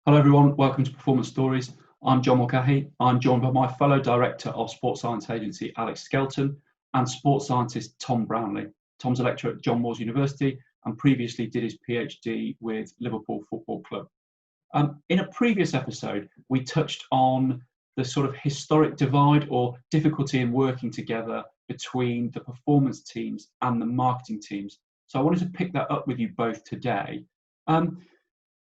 Hello everyone, welcome to Performance Stories. I'm John Mulcahy. I'm joined by my fellow director of Sports Science Agency, Alex Skelton, and sports scientist Tom Brownlee. Tom's a lecturer at John Moores University and previously did his PhD with Liverpool Football Club. In a previous episode, we touched on the sort of historic divide or difficulty in working together between the performance teams and the marketing teams. So I wanted to pick that up with you both today.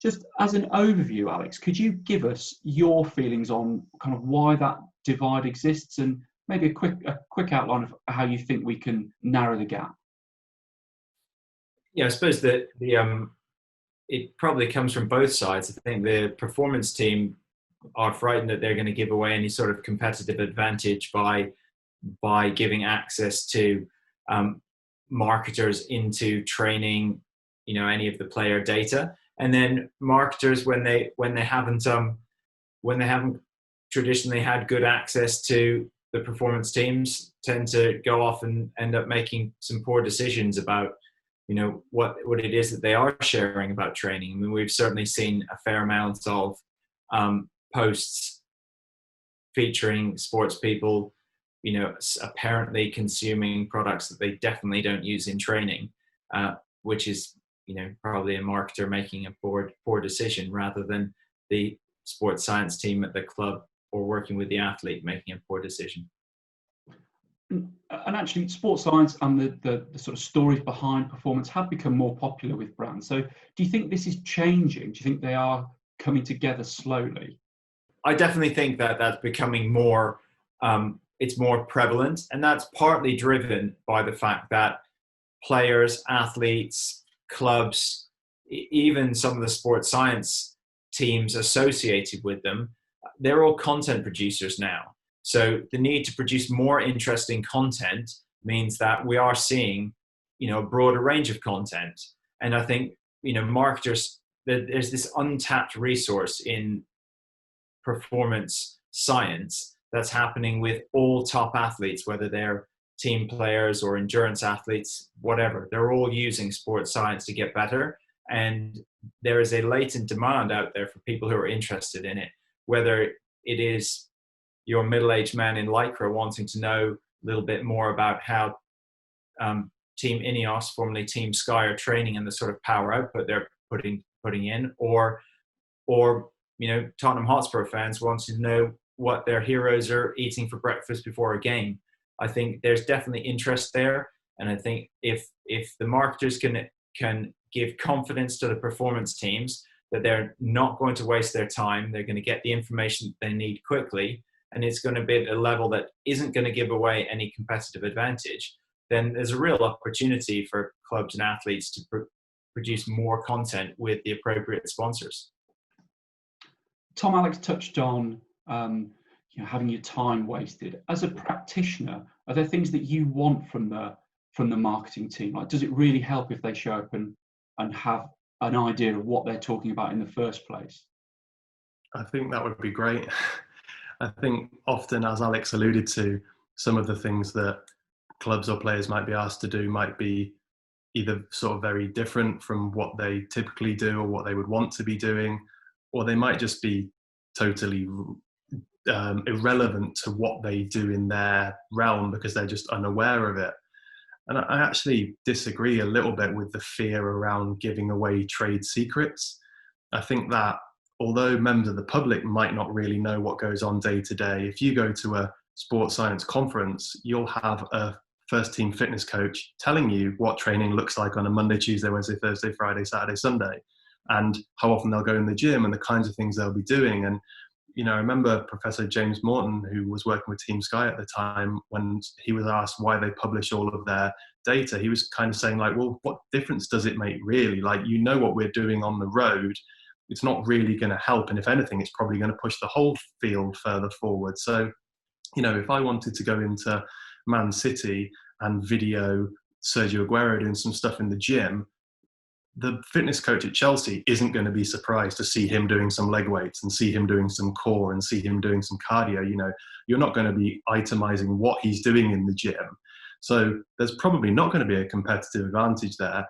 Just as an overview, Alex, could you give us your feelings on kind of why that divide exists and maybe a quick outline of how you think we can narrow the gap? Yeah, I suppose that it probably comes from both sides. I think the performance team are frightened that they're going to give away any sort of competitive advantage by giving access to marketers into training, any of the player data. And then marketers, when they haven't traditionally had good access to the performance teams, tend to go off and end up making some poor decisions about what it is that they are sharing about training. I mean, we've certainly seen a fair amount of posts featuring sports people, apparently consuming products that they definitely don't use in training, which is probably a marketer making a poor decision rather than the sports science team at the club or working with the athlete making a poor decision. And actually, sports science and the sort of stories behind performance have become more popular with brands. So do you think this is changing? Do you think they are coming together slowly? I definitely think that that's becoming more, it's more prevalent. And that's partly driven by the fact that players, athletes, clubs, even some of the sports science teams associated with them, they're all content producers now. So the need to produce more interesting content means that we are seeing, a broader range of content. And I think, marketers, there's this untapped resource in performance science that's happening with all top athletes, whether they're team players or endurance athletes, whatever. They're all using sports science to get better. And there is a latent demand out there for people who are interested in it, whether it is your middle-aged man in Lycra wanting to know a little bit more about how Team Ineos, formerly Team Sky, are training and the sort of power output they're putting in, or Tottenham Hotspur fans wanting to know what their heroes are eating for breakfast before a game. I think there's definitely interest there, and I think if the marketers can give confidence to the performance teams that they're not going to waste their time, they're going to get the information they need quickly, and it's going to be at a level that isn't going to give away any competitive advantage, then there's a real opportunity for clubs and athletes to produce more content with the appropriate sponsors. Tom, Alex touched on having your time wasted. As a practitioner, are there things that you want from the marketing team? Like, does it really help if they show up and have an idea of what they're talking about in the first place? I think that would be great. I think often, as Alex alluded to, some of the things that clubs or players might be asked to do might be either sort of very different from what they typically do or what they would want to be doing, or they might just be totally irrelevant to what they do in their realm because they're just unaware of it. And I actually disagree a little bit with the fear around giving away trade secrets. I think that although members of the public might not really know what goes on day to day, if you go to a sports science conference, you'll have a first team fitness coach telling you what training looks like on a Monday, Tuesday, Wednesday, Thursday, Friday, Saturday, Sunday, and how often they'll go in the gym and the kinds of things they'll be doing. And I remember Professor James Morton, who was working with Team Sky at the time, when he was asked why they publish all of their data, he was kind of saying, like, well, what difference does it make really? Like, what we're doing on the road, it's not really going to help. And if anything, it's probably going to push the whole field further forward. So, if I wanted to go into Man City and video Sergio Aguero doing some stuff in the gym, the fitness coach at Chelsea isn't going to be surprised to see him doing some leg weights and see him doing some core and see him doing some cardio. You're not going to be itemizing what he's doing in the gym. So there's probably not going to be a competitive advantage there.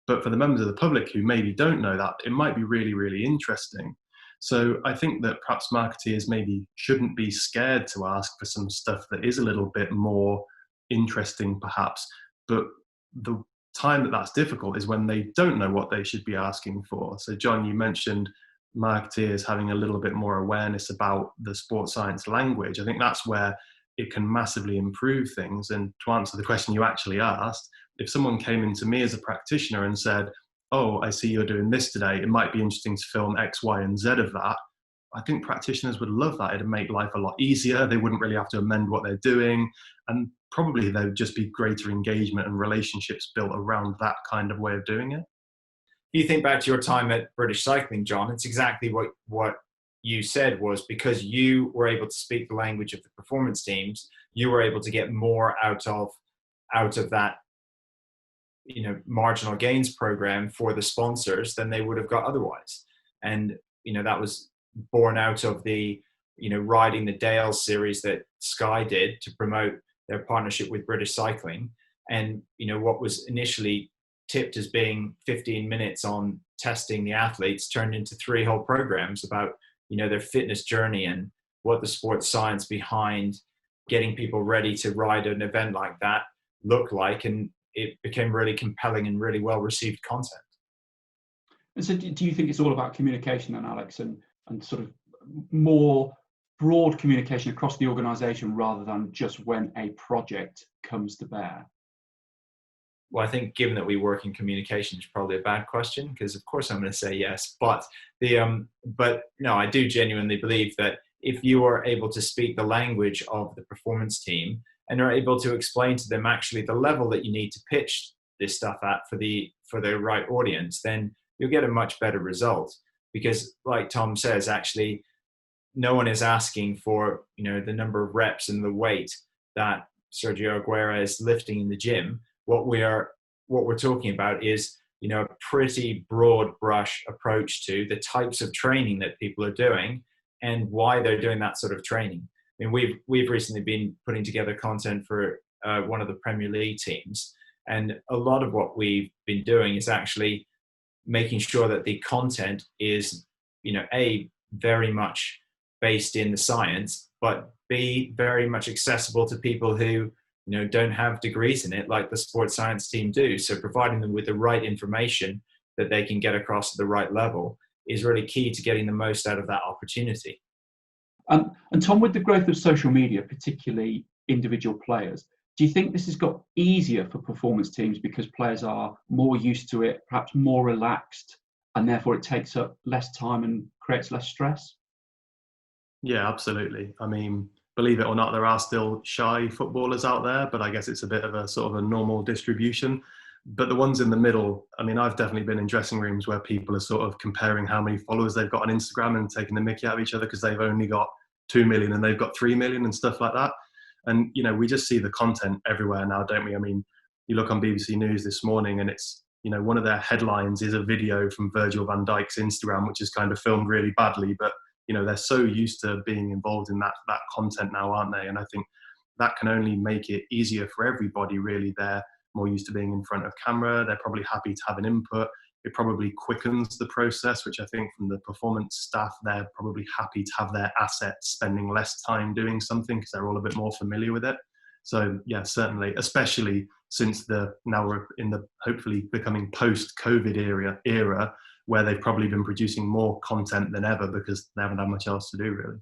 But for the members of the public who maybe don't know that, it might be really, really interesting. So I think that perhaps marketeers maybe shouldn't be scared to ask for some stuff that is a little bit more interesting, perhaps. But the time that that's difficult is when they don't know what they should be asking for. So John, you mentioned marketeers having a little bit more awareness about the sports science language. I think that's where it can massively improve things. And to answer the question you actually asked, if someone came into me as a practitioner and said, oh, I see you're doing this today, it might be interesting to film X, Y, and Z of that, I think practitioners would love that. It'd make life a lot easier. They wouldn't really have to amend what they're doing. And probably there would just be greater engagement and relationships built around that kind of way of doing it. If you think back to your time at British Cycling, John, it's exactly what you said was because you were able to speak the language of the performance teams, you were able to get more out of that, marginal gains program for the sponsors than they would have got otherwise. And, that was born out of the, Riding the Dale series that Sky did to promote their partnership with British Cycling. And, what was initially tipped as being 15 minutes on testing the athletes turned into 3 whole programs about, their fitness journey and what the sports science behind getting people ready to ride an event like that looked like. And it became really compelling and really well received content. And so do you think it's all about communication then, Alex, and sort of more broad communication across the organisation rather than just when a project comes to bear? Well, I think given that we work in communication, it's probably a bad question because, of course, I'm going to say yes. But no, I do genuinely believe that if you are able to speak the language of the performance team and are able to explain to them actually the level that you need to pitch this stuff at for the right audience, then you'll get a much better result. Because, like Tom says, actually, no one is asking for the number of reps and the weight that Sergio Aguero is lifting in the gym. What we're talking about is a pretty broad brush approach to the types of training that people are doing and why they're doing that sort of training. I mean, we've recently been putting together content for one of the Premier League teams, and a lot of what we've been doing is actually making sure that the content is very much based in the science, but B, very much accessible to people who don't have degrees in it like the sports science team do. So providing them with the right information that they can get across at the right level is really key to getting the most out of that opportunity. And Tom, with the growth of social media, particularly individual players, do you think this has got easier for performance teams because players are more used to it, perhaps more relaxed, and therefore it takes up less time and creates less stress? Yeah, absolutely. I mean, believe it or not, there are still shy footballers out there, but I guess it's a bit of a sort of a normal distribution. But the ones in the middle, I mean, I've definitely been in dressing rooms where people are sort of comparing how many followers they've got on Instagram and taking the mickey out of each other because they've only got 2 million and they've got 3 million and stuff like that. And, we just see the content everywhere now, don't we? I mean, you look on BBC News this morning and it's, one of their headlines is a video from Virgil van Dijk's Instagram, which is kind of filmed really badly, but they're so used to being involved in that content now, aren't they? And I think that can only make it easier for everybody, really. They're more used to being in front of camera. They're probably happy to have an input. It probably quickens the process, which I think from the performance staff, they're probably happy to have their assets spending less time doing something because they're all a bit more familiar with it. So yeah, certainly, especially since now we're in the hopefully becoming post-COVID era where they've probably been producing more content than ever because they haven't had much else to do, really.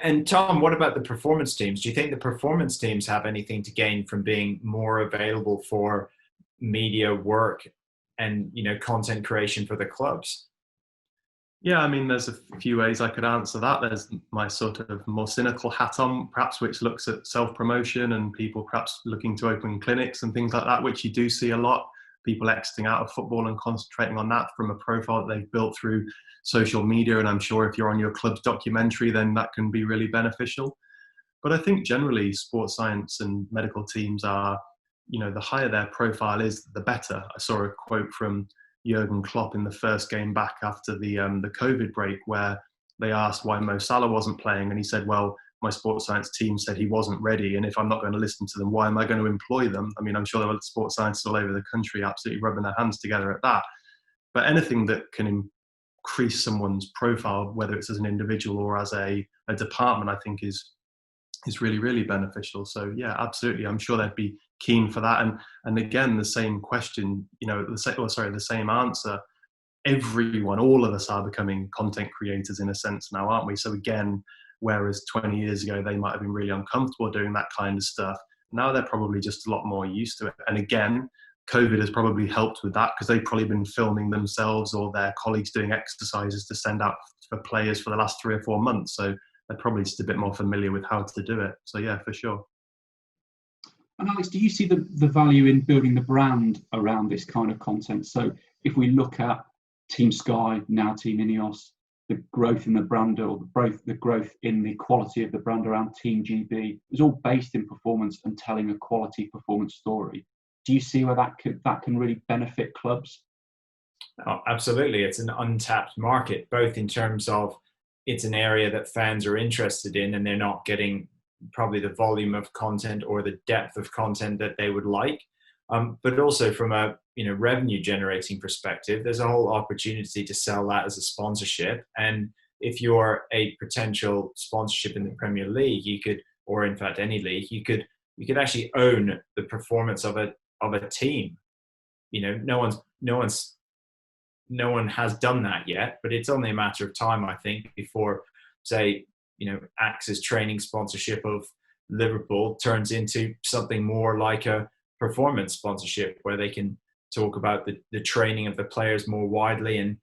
And Tom, what about the performance teams? Do you think the performance teams have anything to gain from being more available for media work and content creation for the clubs? Yeah, I mean, there's a few ways I could answer that. There's my sort of more cynical hat on, perhaps, which looks at self-promotion and people perhaps looking to open clinics and things like that, which you do see a lot. People exiting out of football and concentrating on that from a profile that they've built through social media. And I'm sure if you're on your club's documentary, then that can be really beneficial. But I think generally sports science and medical teams are, the higher their profile is, the better. I saw a quote from Jurgen Klopp in the first game back after the COVID break where they asked why Mo Salah wasn't playing. And he said, well, my sports science team said he wasn't ready. And if I'm not going to listen to them, why am I going to employ them? I mean, I'm sure there are sports scientists all over the country absolutely rubbing their hands together at that. But anything that can increase someone's profile, whether it's as an individual or as a department, I think is really, really beneficial. So yeah, absolutely. I'm sure they'd be keen for that. And again, the same question, the same answer. Everyone, all of us are becoming content creators in a sense now, aren't we? So again, whereas 20 years ago, they might have been really uncomfortable doing that kind of stuff, now they're probably just a lot more used to it. And again, COVID has probably helped with that, because they've probably been filming themselves or their colleagues doing exercises to send out for players for the last 3 or 4 months. So they're probably just a bit more familiar with how to do it. So yeah, for sure. And Alex, do you see the value in building the brand around this kind of content? So if we look at Team Sky, now Team Ineos, the growth in the brand, or the growth in the quality of the brand around Team GB is all based in performance and telling a quality performance story. Do you see where that can really benefit clubs? Oh, absolutely. It's an untapped market, both in terms of it's an area that fans are interested in and they're not getting probably the volume of content or the depth of content that they would like. But also from a revenue generating perspective, there's a whole opportunity to sell that as a sponsorship. And if you're a potential sponsorship in the Premier League, you could, or in fact any league, you could actually own the performance of a team. No one has done that yet, but it's only a matter of time, I think, before, say, AXA's training sponsorship of Liverpool turns into something more like a performance sponsorship, where they can talk about the training of the players more widely, and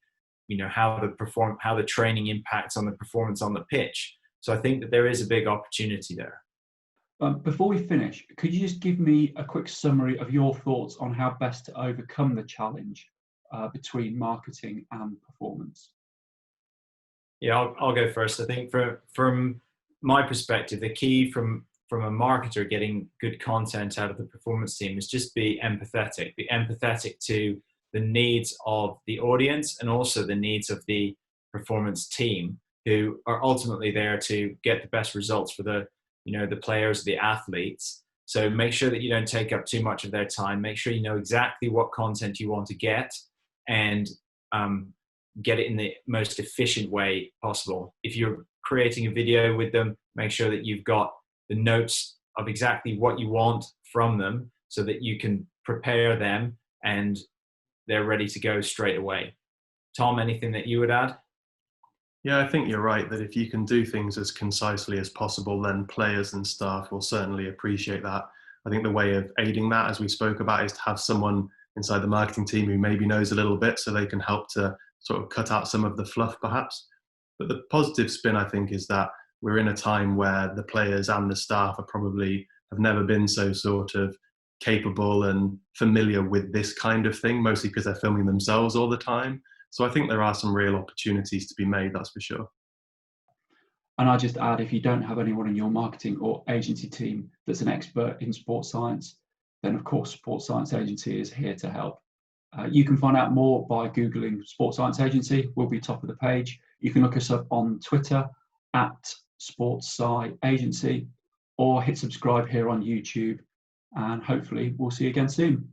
how the training impacts on the performance on the pitch. So I think that there is a big opportunity there. Before we finish, could you just give me a quick summary of your thoughts on how best to overcome the challenge between marketing and performance? Yeah, I'll go first. I think from my perspective, the key from a marketer getting good content out of the performance team is just be empathetic. Be empathetic to the needs of the audience and also the needs of the performance team, who are ultimately there to get the best results for the players, the athletes. So make sure that you don't take up too much of their time. Make sure you know exactly what content you want to get, and get it in the most efficient way possible. If you're creating a video with them, make sure that you've got the notes of exactly what you want from them, so that you can prepare them and they're ready to go straight away. Tom, anything that you would add? Yeah, I think you're right that if you can do things as concisely as possible, then players and staff will certainly appreciate that. I think the way of aiding that, as we spoke about, is to have someone inside the marketing team who maybe knows a little bit, so they can help to sort of cut out some of the fluff perhaps. But the positive spin, I think, is that we're in a time where the players and the staff have never been so sort of capable and familiar with this kind of thing, mostly because they're filming themselves all the time. So I think there are some real opportunities to be made, that's for sure. And I just add, if you don't have anyone in your marketing or agency team that's an expert in sports science, then of course Sports Science Agency is here to help. You can find out more by Googling Sports Science Agency. We'll be top of the page. You can look us up on Twitter at Sports Sci Agency, or hit subscribe here on YouTube, and hopefully we'll see you again soon.